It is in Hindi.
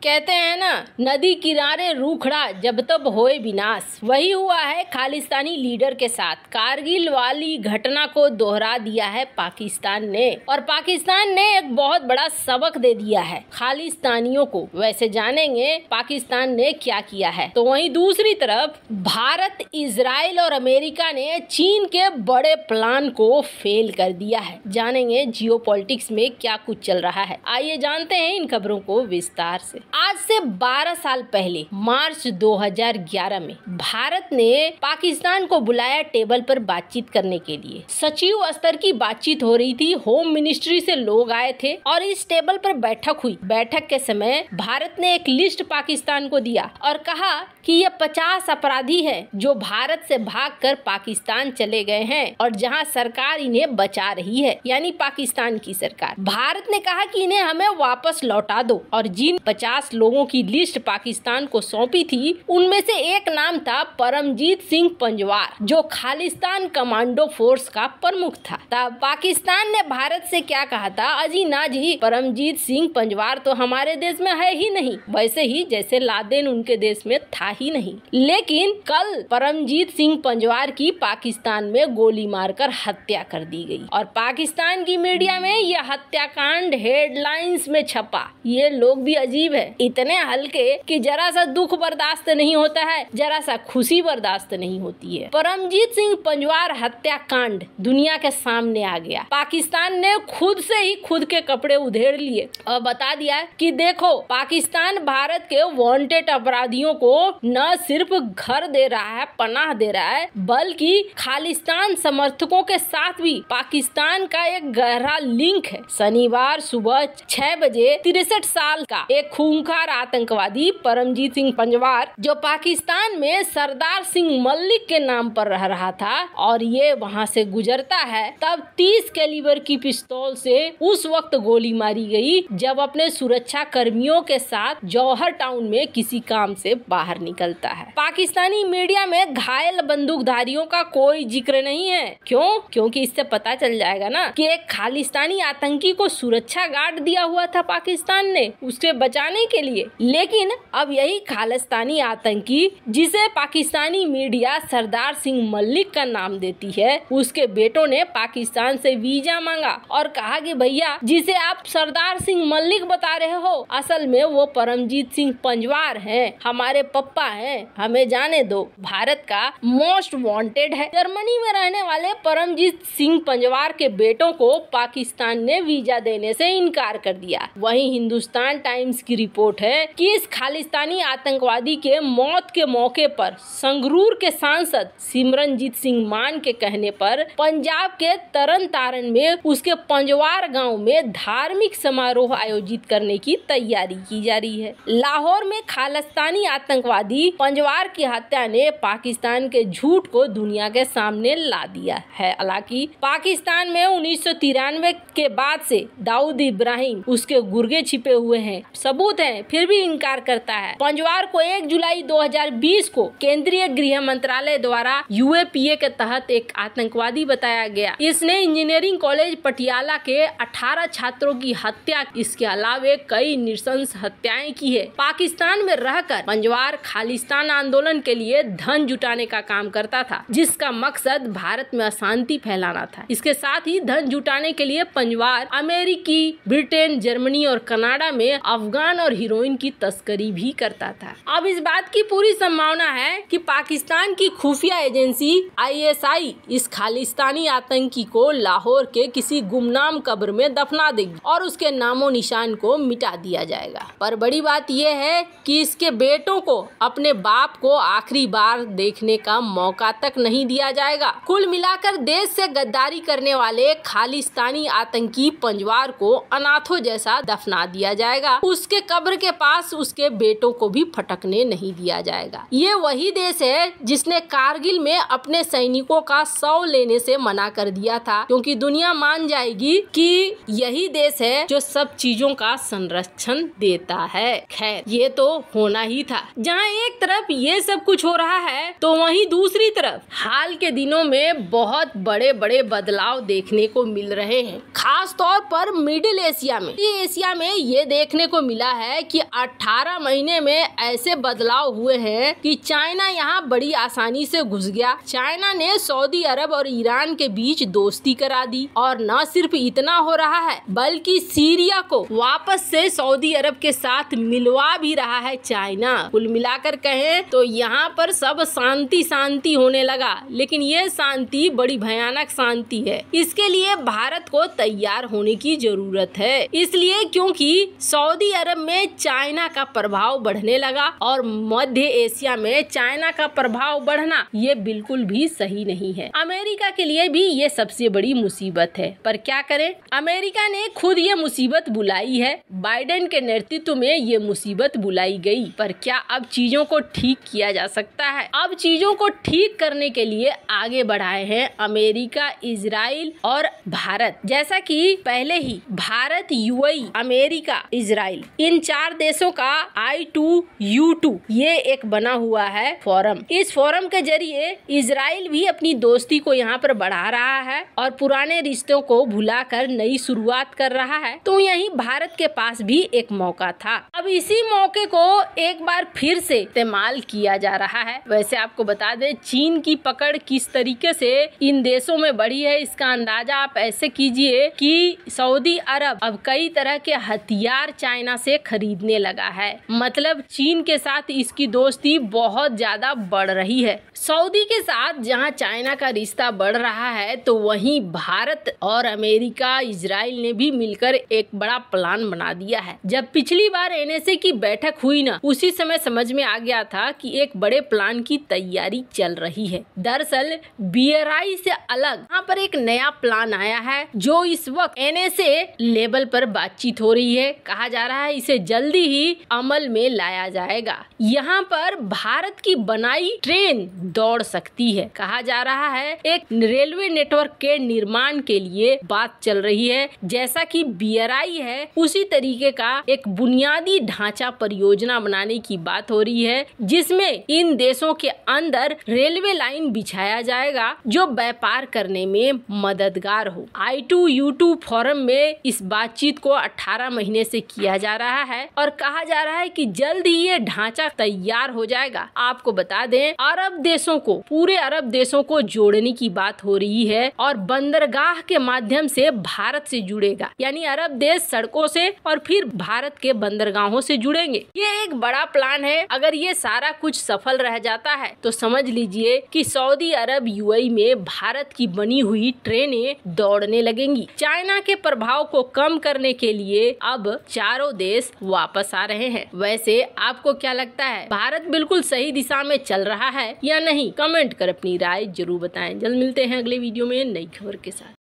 कहते हैं ना, नदी किनारे रूखड़ा जब तब होए विनाश। वही हुआ है खालिस्तानी लीडर के साथ। कारगिल वाली घटना को दोहरा दिया है पाकिस्तान ने, और पाकिस्तान ने एक बहुत बड़ा सबक दे दिया है खालिस्तानियों को। वैसे जानेंगे पाकिस्तान ने क्या किया है। तो वहीं दूसरी तरफ भारत, इजराइल और अमेरिका ने चीन के बड़े प्लान को फेल कर दिया है। जानेंगे जियोपॉलिटिक्स में क्या कुछ चल रहा है। आइए जानते हैं इन खबरों को विस्तार से। आज से 12 साल पहले मार्च 2011 में भारत ने पाकिस्तान को बुलाया टेबल पर बातचीत करने के लिए। सचिव स्तर की बातचीत हो रही थी, होम मिनिस्ट्री से लोग आए थे और इस टेबल पर बैठक हुई। बैठक के समय भारत ने एक लिस्ट पाकिस्तान को दिया और कहा कि ये 50 अपराधी हैं जो भारत से भागकर पाकिस्तान चले गए हैं और जहां सरकार इन्हें बचा रही है, यानी पाकिस्तान की सरकार। भारत ने कहा कि इन्हें हमें वापस लौटा दो, और जिन 50 लोगों की लिस्ट पाकिस्तान को सौंपी थी उनमें से एक नाम था परमजीत सिंह पंजवार, जो खालिस्तान कमांडो फोर्स का प्रमुख था। तब पाकिस्तान ने भारत से क्या कहा था, अजी ना जी, परमजीत सिंह पंजवार तो हमारे देश में है ही नहीं, वैसे ही जैसे लादेन उनके देश में था ही नहीं। लेकिन कल परमजीत सिंह पंजवार की पाकिस्तान में गोली मारकर हत्या कर दी गई और पाकिस्तान की मीडिया में यह हत्याकांड हेडलाइंस में छपा। ये लोग भी अजीब है, इतने हल्के कि जरा सा दुख बर्दाश्त नहीं होता है, जरा सा खुशी बर्दाश्त नहीं होती है। परमजीत सिंह पंजवार हत्याकांड दुनिया के सामने आ गया। पाकिस्तान ने खुद से ही खुद के कपड़े उधेड़ लिए और बता दिया कि देखो, पाकिस्तान भारत के वांटेड अपराधियों को न सिर्फ घर दे रहा है, पनाह दे रहा है, बल्कि खालिस्तान समर्थकों के साथ भी पाकिस्तान का एक गहरा लिंक है। शनिवार सुबह 6 बजे 63 साल का एक खूंखार आतंकवादी परमजीत सिंह पंजवार, जो पाकिस्तान में सरदार सिंह मलिक के नाम पर रह रहा था, और ये वहां से गुजरता है, तब 30 कैलिबर की पिस्तौल से उस वक्त गोली मारी गई जब अपने सुरक्षा कर्मियों के साथ जौहर टाउन में किसी काम से बाहर निकलता है। पाकिस्तानी मीडिया में घायल बंदूकधारियों का कोई जिक्र नहीं है। क्यों? क्योंकि इससे पता चल जाएगा ना कि एक खालिस्तानी आतंकी को सुरक्षा गार्ड दिया हुआ था पाकिस्तान ने उससे बचाने के लिए। लेकिन अब यही खालिस्तानी आतंकी, जिसे पाकिस्तानी मीडिया सरदार सिंह मलिक का नाम देती है, उसके बेटों ने पाकिस्तान से वीजा मांगा और कहा कि भैया, जिसे आप सरदार सिंह मलिक बता रहे हो, असल में वो परमजीत सिंह पंजवार हैं, हमारे पप्पा हैं, हमें जाने दो, भारत का मोस्ट वांटेड है। जर्मनी में रहने वाले परमजीत सिंह पंजवार के बेटों को पाकिस्तान ने वीजा देने से इनकार कर दिया। वहीं हिंदुस्तान टाइम्स की रिपोर्ट है कि इस खालिस्तानी आतंकवादी के मौत के मौके पर संगरूर के सांसद सिमरनजीत सिंह मान के कहने पर पंजाब के तरन तारण में उसके पंजवार गांव में धार्मिक समारोह आयोजित करने की तैयारी की जा रही है। लाहौर में खालिस्तानी आतंकवादी पंजवार की हत्या ने पाकिस्तान के झूठ को दुनिया के सामने ला दिया है। हालांकि पाकिस्तान में 1993 के बाद से दाऊद इब्राहिम उसके गुर्गे छिपे हुए हैं, सबूत हैं, फिर भी इनकार करता है। पंजवार को 1 जुलाई 2020 को केंद्रीय गृह मंत्रालय द्वारा यूएपीए के तहत एक आतंकवादी बताया गया। इसने इंजीनियरिंग कॉलेज पटियाला के 18 छात्रों की हत्या, इसके अलावा कई नृशंस हत्याएं की है। पाकिस्तान में रहकर पंजवार खालिस्तान आंदोलन के लिए धन जुटाने का काम करता था, जिसका मकसद भारत में अशांति फैलाना था। इसके साथ ही धन जुटाने के लिए पंजवार अमेरिकी, ब्रिटेन, जर्मनी और कनाडा में अफगान और हीरोइन की तस्करी भी करता था। अब इस बात की पूरी संभावना है कि पाकिस्तान की खुफिया एजेंसी आईएसआई इस खालिस्तानी आतंकी को लाहौर के किसी गुमनाम कब्र में दफना देगी और उसके नामो निशान को मिटा दिया जाएगा। पर बड़ी बात यह है कि इसके बेटों को अपने बाप को आखिरी बार देखने का मौका तक नहीं दिया जाएगा। कुल मिलाकर देश से गद्दारी करने वाले खालिस्तानी आतंकी पंजवार को अनाथों जैसा दफना दिया जाएगा। उसके कब्र के पास उसके बेटों को भी फटकने नहीं दिया जाएगा। ये वही देश है जिसने कारगिल में अपने सैनिकों का शव लेने से मना कर दिया था, क्योंकि दुनिया मान जाएगी कि यही देश है जो सब चीजों का संरक्षण देता है। खैर, ये तो होना ही था। जहाँ एक तरफ ये सब कुछ हो रहा है, तो वहीं दूसरी तरफ हाल के दिनों में बहुत बड़े बड़े बदलाव देखने को मिल रहे हैं, खास तौर पर मिडिल एशिया में। एशिया में ये देखने को मिला है है कि 18 महीने में ऐसे बदलाव हुए हैं कि चाइना यहाँ बड़ी आसानी से घुस गया। चाइना ने सऊदी अरब और ईरान के बीच दोस्ती करा दी और न सिर्फ इतना हो रहा है बल्कि सीरिया को वापस से सऊदी अरब के साथ मिलवा भी रहा है चाइना। कुल मिलाकर कहें तो यहाँ पर सब शांति शांति होने लगा, लेकिन ये शांति बड़ी भयानक शांति है। इसके लिए भारत को तैयार होने की जरूरत है, इसलिए क्योंकि सऊदी अरब में चाइना का प्रभाव बढ़ने लगा और मध्य एशिया में चाइना का प्रभाव बढ़ना ये बिल्कुल भी सही नहीं है। अमेरिका के लिए भी ये सबसे बड़ी मुसीबत है, पर क्या करें, अमेरिका ने खुद ये मुसीबत बुलाई है। बाइडेन के नेतृत्व में ये मुसीबत बुलाई गई, पर क्या अब चीजों को ठीक किया जा सकता है? अब चीजों को ठीक करने के लिए आगे बढ़ाए हैं अमेरिका, इजराइल और भारत। जैसा कि पहले ही भारत, यूएई, अमेरिका, इजराइल इन 4 देशों का I2U2 ये एक बना हुआ है फोरम। इस फोरम के जरिए इजराइल भी अपनी दोस्ती को यहाँ पर बढ़ा रहा है और पुराने रिश्तों को भुलाकर नई शुरुआत कर रहा है। तो यहीं भारत के पास भी एक मौका था। अब इसी मौके को एक बार फिर से इस्तेमाल किया जा रहा है। वैसे आपको बता दें चीन की पकड़ किस तरीके से इन देशों में बढ़ी है, इसका अंदाजा आप ऐसे कीजिए कि सऊदी अरब अब कई तरह के हथियार चाइना से खरीदने लगा है। मतलब चीन के साथ इसकी दोस्ती बहुत ज्यादा बढ़ रही है। सऊदी के साथ जहां चाइना का रिश्ता बढ़ रहा है, तो वहीं भारत और अमेरिका, इजराइल ने भी मिलकर एक बड़ा प्लान बना दिया है। जब पिछली बार एनएसए की बैठक हुई ना, उसी समय समझ में आ गया था कि एक बड़े प्लान की तैयारी चल रही है। दरअसल BRI से अलग यहाँ पर एक नया प्लान आया है, जो इस वक्त एनएसए लेवल पर बातचीत हो रही है। कहा जा रहा है इसे जल्दी ही अमल में लाया जाएगा। यहाँ पर भारत की बनाई ट्रेन दौड़ सकती है। कहा जा रहा है एक रेलवे नेटवर्क के निर्माण के लिए बात चल रही है। जैसा कि BRI है, उसी तरीके का एक बुनियादी ढांचा परियोजना बनाने की बात हो रही है, जिसमें इन देशों के अंदर रेलवे लाइन बिछाया जाएगा जो व्यापार करने में मददगार हो। I2U2 फोरम में इस बातचीत को 18 महीने से किया जा रहा है और कहा जा रहा है कि जल्द ही ये ढांचा तैयार हो जाएगा। आपको बता दें अरब देशों को, पूरे अरब देशों को जोड़ने की बात हो रही है और बंदरगाह के माध्यम से भारत से जुड़ेगा। यानी अरब देश सड़कों से और फिर भारत के बंदरगाहों से जुड़ेंगे। ये एक बड़ा प्लान है। अगर ये सारा कुछ सफल रह जाता है तो समझ लीजिए कि सऊदी अरब, यूएई में भारत की बनी हुई ट्रेनें दौड़ने लगेंगी। चाइना के प्रभाव को कम करने के लिए अब चारों देश वापस आ रहे हैं। वैसे आपको क्या लगता है, भारत बिल्कुल सही दिशा में चल रहा है या नहीं? कमेंट कर अपनी राय जरूर बताएं। जल्द मिलते हैं अगले वीडियो में नई खबर के साथ।